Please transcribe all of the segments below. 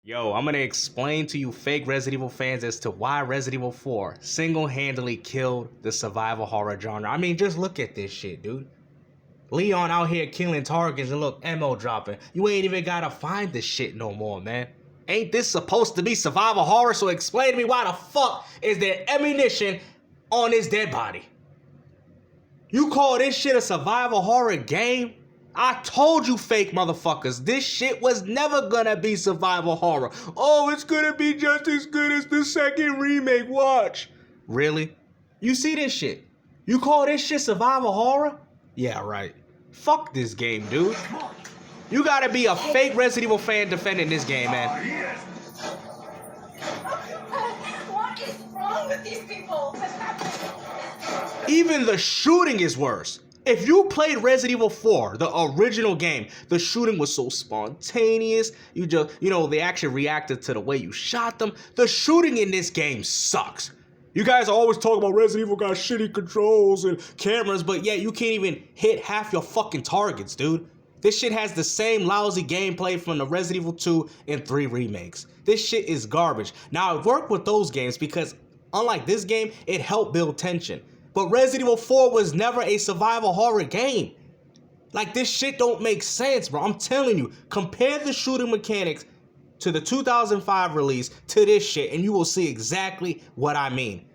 Yo, I'm gonna explain to you fake Resident Evil fans as to why Resident Evil 4 single-handedly killed the survival horror genre. I mean, just look at this shit, dude. Leon out here killing targets and look, ammo dropping. You ain't even gotta find this shit no more, man. Ain't this supposed to be survival horror? So explain to me why the fuck is there ammunition on this dead body? You call this shit a survival horror game? I told you fake motherfuckers, this shit was never gonna be survival horror. Oh, it's gonna be just as good as the second remake, watch. Really? You see this shit? You call this shit survival horror? Yeah, right. Fuck this game, dude. You gotta be a fake Resident Evil fan defending this game, man. What is wrong with these people? Even the shooting is worse. If you played Resident Evil 4, the original game, the shooting was so spontaneous. They actually reacted to the way you shot them. The shooting in this game sucks. You guys always talk about Resident Evil got shitty controls and cameras, but yeah, you can't even hit half your fucking targets, dude. This shit has the same lousy gameplay from the Resident Evil 2 and 3 remakes. This shit is garbage. Now, I worked with those games because, unlike this game, it helped build tension. But Resident Evil 4 was never a survival horror game. Like, this shit don't make sense, bro. I'm telling you, compare the shooting mechanics to the 2005 release to this shit, and you will see exactly what I mean.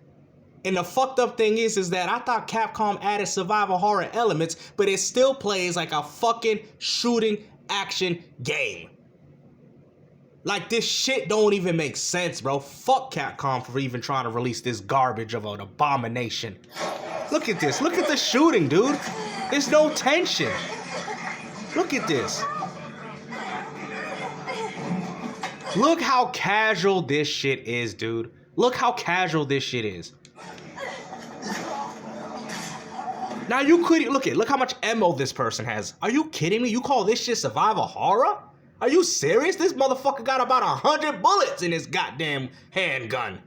And the fucked up thing is that I thought Capcom added survival horror elements, but it still plays like a fucking shooting action game. Like, this shit don't even make sense, bro. Fuck Capcom for even trying to release this garbage of an abomination. Look at this. Look at the shooting, dude. There's no tension. Look at this. Look how casual this shit is, dude. Look how casual this shit is. Now you could look how much ammo this person has. Are you kidding me? You call this shit survival horror? Are you serious? This motherfucker got about 100 bullets in his goddamn handgun.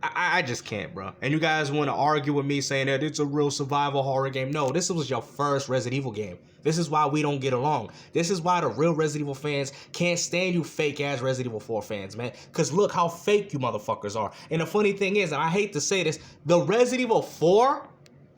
I just can't, bro. And you guys want to argue with me saying that it's a real survival horror game. No, this was your first Resident Evil game. This is why we don't get along. This is why the real Resident Evil fans can't stand you fake-ass Resident Evil 4 fans, man. Because look how fake you motherfuckers are. And the funny thing is, and I hate to say this, the Resident Evil 4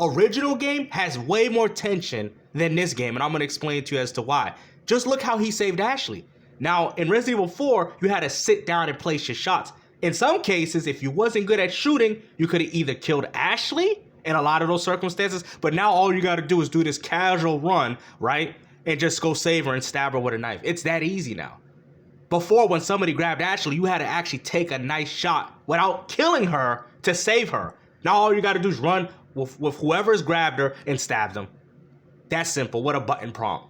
original game has way more tension than this game. And I'm going to explain to you as to why. Just look how he saved Ashley. Now, in Resident Evil 4, you had to sit down and place your shots. In some cases, if you wasn't good at shooting, you could have either killed Ashley in a lot of those circumstances, but now all you got to do is do this casual run, right? And just go save her and stab her with a knife. It's that easy now. Before, when somebody grabbed Ashley, you had to actually take a nice shot without killing her to save her. Now all you got to do is run with whoever's grabbed her and stab them. That's simple. What a button prompt.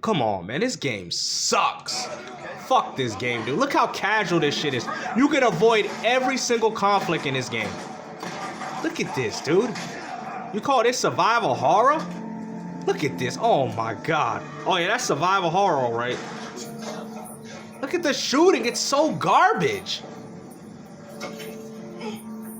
Come on, man. This game sucks. Fuck this game, dude. Look how casual this shit is. You can avoid every single conflict in this game. Look at this, dude. You call this survival horror? Look at this. Oh, my God. Oh, yeah, that's survival horror, all right. Look at the shooting. It's so garbage.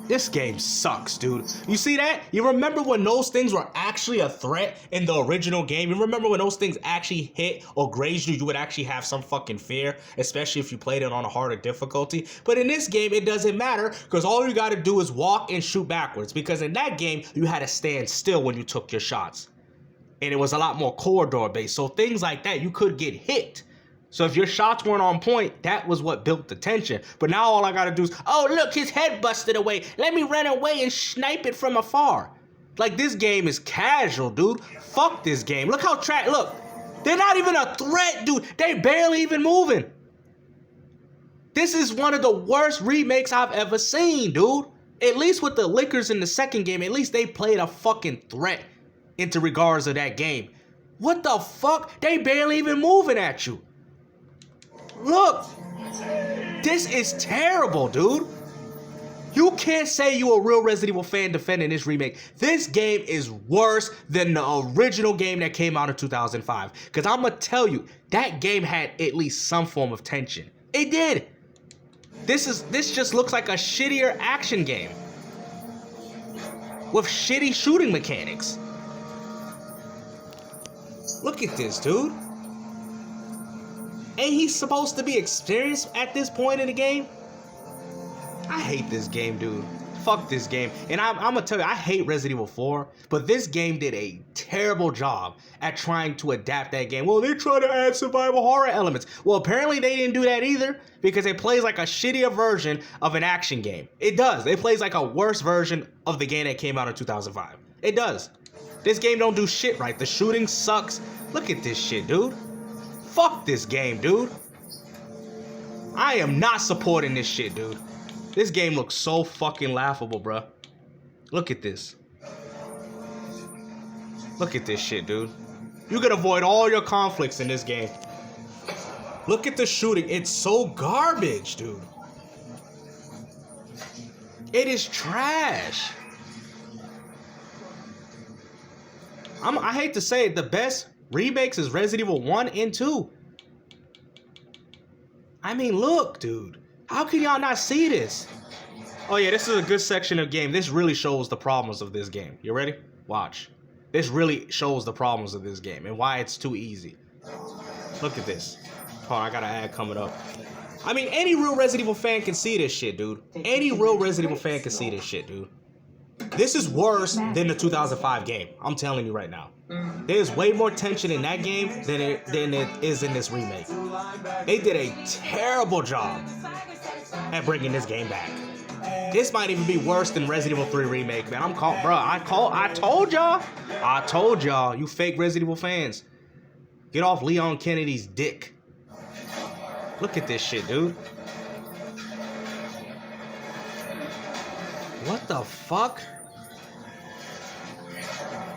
This game sucks, dude. You see that? You remember when those things were actually a threat in the original game? You remember when those things actually hit or grazed you, you would actually have some fucking fear, especially if you played it on a harder difficulty. But in this game, it doesn't matter because all you got to do is walk and shoot backwards, because in that game, you had to stand still when you took your shots. And it was a lot more corridor based. So things like that, you could get hit. So if your shots weren't on point, that was what built the tension. But now all I gotta do is, oh look, his head busted away. Let me run away and snipe it from afar. Like, this game is casual, dude. Fuck this game. Look how look, they're not even a threat, dude. They barely even moving. This is one of the worst remakes I've ever seen, dude. At least with the Lickers in the second game, at least they played a fucking threat into regards of that game. What the fuck? They barely even moving at you. Look, this is terrible, dude. You can't say you a real Resident Evil fan defending this remake. This game is worse than the original game that came out in 2005. Because I'm going to tell you, that game had at least some form of tension. It did. This just looks like a shittier action game with shitty shooting mechanics. Look at this, dude. Ain't he supposed to be experienced at this point in the game? I hate this game, dude. Fuck this game. And I'm gonna tell you, I hate Resident Evil 4, but this game did a terrible job at trying to adapt that game. Well, they're trying to add survival horror elements. Well, apparently they didn't do that either, because it plays like a shittier version of an action game. It does. It plays like a worse version of the game that came out in 2005. It does. This game don't do shit right. The shooting sucks. Look at this shit, dude. Fuck this game, dude. I am not supporting this shit, dude. This game looks so fucking laughable, bruh. Look at this. Look at this shit, dude. You can avoid all your conflicts in this game. Look at the shooting. It's so garbage, dude. It is trash. I hate to say it, the best remakes is Resident Evil 1 and 2. I mean, look, dude. How can y'all not see this? Oh yeah, this is a good section of game. This really shows the problems of this game. You ready? Watch. This really shows the problems of this game and why it's too easy. Look at this. Hold on, I got an ad coming up. I mean, any real Resident Evil fan can see this shit, dude. Any real Resident Evil fan can see this shit, dude. This is worse than the 2005 game. I'm telling you right now. There's way more tension in that game than it is in this remake. They did a terrible job at bringing this game back. This might even be worse than Resident Evil 3 remake, man. I told y'all, you fake Resident Evil fans. Get off Leon Kennedy's dick. Look at this shit, dude. What the fuck?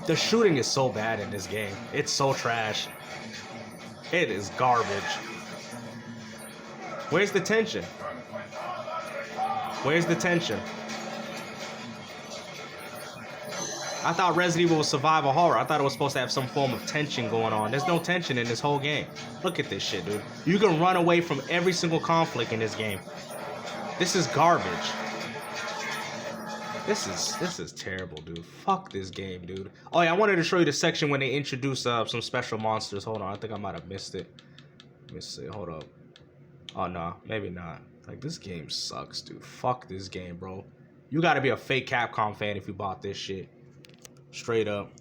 The shooting is so bad in this game. It's so trash. It is garbage. Where's the tension? Where's the tension? I thought Resident Evil was survival horror. I thought it was supposed to have some form of tension going on. There's no tension in this whole game. Look at this shit, dude. You can run away from every single conflict in this game. This is garbage. This is terrible, dude. Fuck this game, dude. Oh yeah, I wanted to show you the section when they introduce some special monsters. Hold on, I think I might have missed it. Let me see. Hold up. Oh no, maybe not. Like, this game sucks, dude. Fuck this game, bro. You gotta be a fake Capcom fan if you bought this shit. Straight up.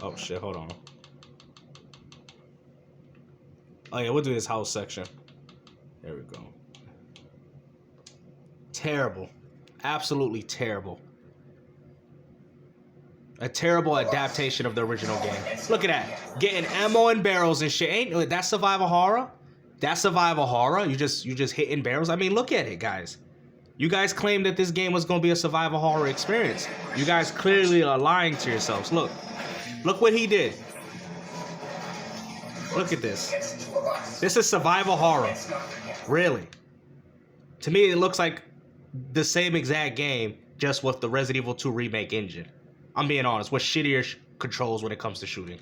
Oh shit, hold on. Oh yeah, we'll do this house section. There we go. Terrible. Absolutely terrible. A terrible adaptation of the original game. Look at that. Getting ammo and barrels and shit. Ain't that survival horror? That's survival horror. You just hitting barrels. I mean, look at it, guys. You guys claimed that this game was gonna be a survival horror experience. You guys clearly are lying to yourselves. Look. Look what he did. Look at this. This is survival horror. Really. To me, it looks like the same exact game, just with the Resident Evil 2 remake engine. I'm being honest, with shittier controls when it comes to shooting.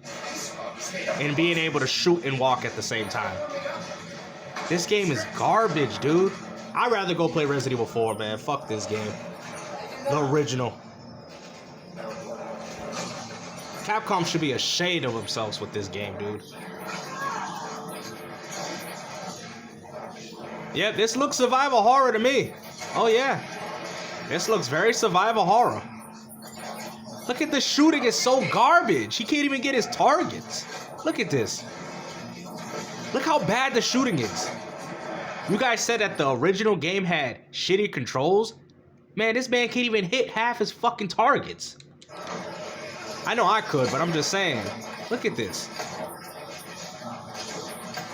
And being able to shoot and walk at the same time. This game is garbage, dude. I'd rather go play Resident Evil 4, man. Fuck this game. The original. Capcom should be ashamed of themselves with this game, dude. Yeah, this looks survival horror to me. Oh yeah. This looks very survival horror. Look at the shooting, it's so garbage. He can't even get his targets. Look at this. Look how bad the shooting is. You guys said that the original game had shitty controls. Man, this man can't even hit half his fucking targets. I know I could, but I'm just saying. Look at this.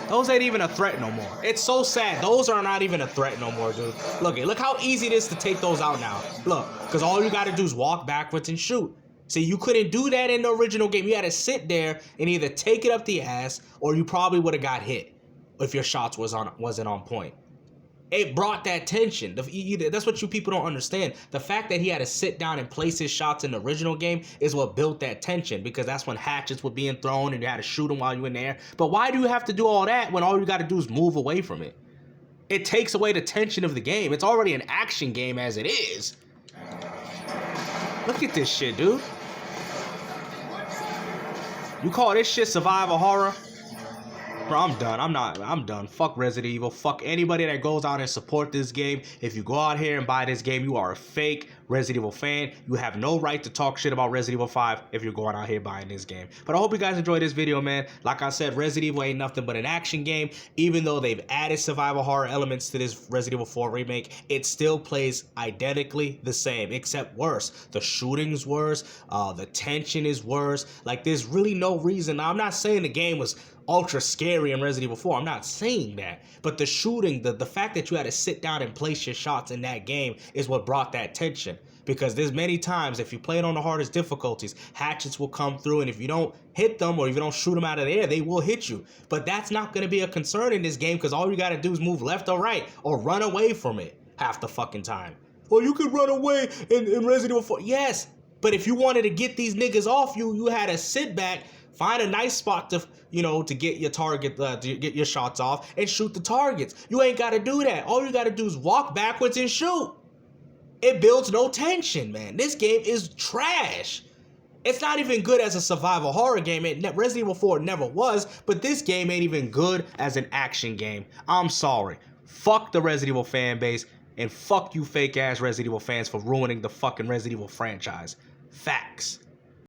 Those ain't even a threat no more. It's so sad. Those are not even a threat no more, dude. Look how easy it is to take those out now. Look, because all you got to do is walk backwards and shoot. See, you couldn't do that in the original game. You had to sit there and either take it up the ass or you probably would have got hit if your shots wasn't on point. It brought that tension. That's what you people don't understand. The fact that he had to sit down and place his shots in the original game is what built that tension, because that's when hatchets were being thrown and you had to shoot them while you were in the air. But why do you have to do all that when all you got to do is move away from it? It takes away the tension of the game. It's already an action game as it is. Look at this shit, dude. You call this shit survival horror? Bro, I'm done. I'm done. Fuck Resident Evil. Fuck anybody that goes out and support this game. If you go out here and buy this game, you are a fake Resident Evil fan. You have no right to talk shit about Resident Evil 5 if you're going out here buying this game. But I hope you guys enjoyed this video, man. Like I said, Resident Evil ain't nothing but an action game. Even though they've added survival horror elements to this Resident Evil 4 remake, it still plays identically the same, except worse. The shooting's worse. The tension is worse. Like, there's really no reason. Now, I'm not saying the game was ultra scary in Resident Evil 4. I'm not saying that. But the shooting, the fact that you had to sit down and place your shots in that game is what brought that tension. Because there's many times, if you play it on the hardest difficulties, hatchets will come through, and if you don't hit them or if you don't shoot them out of the air, they will hit you. But that's not going to be a concern in this game, because all you got to do is move left or right or run away from it half the fucking time. Well, you could run away in Resident Evil 4. Yes, but if you wanted to get these niggas off you, you had to sit back, find a nice spot to, to get your target, to get your shots off and shoot the targets. You ain't got to do that. All you got to do is walk backwards and shoot. It builds no tension, man. This game is trash. It's not even good as a survival horror game. Resident Evil 4 never was, but this game ain't even good as an action game. I'm sorry. Fuck the Resident Evil fan base, and fuck you fake ass Resident Evil fans for ruining the fucking Resident Evil franchise. Facts.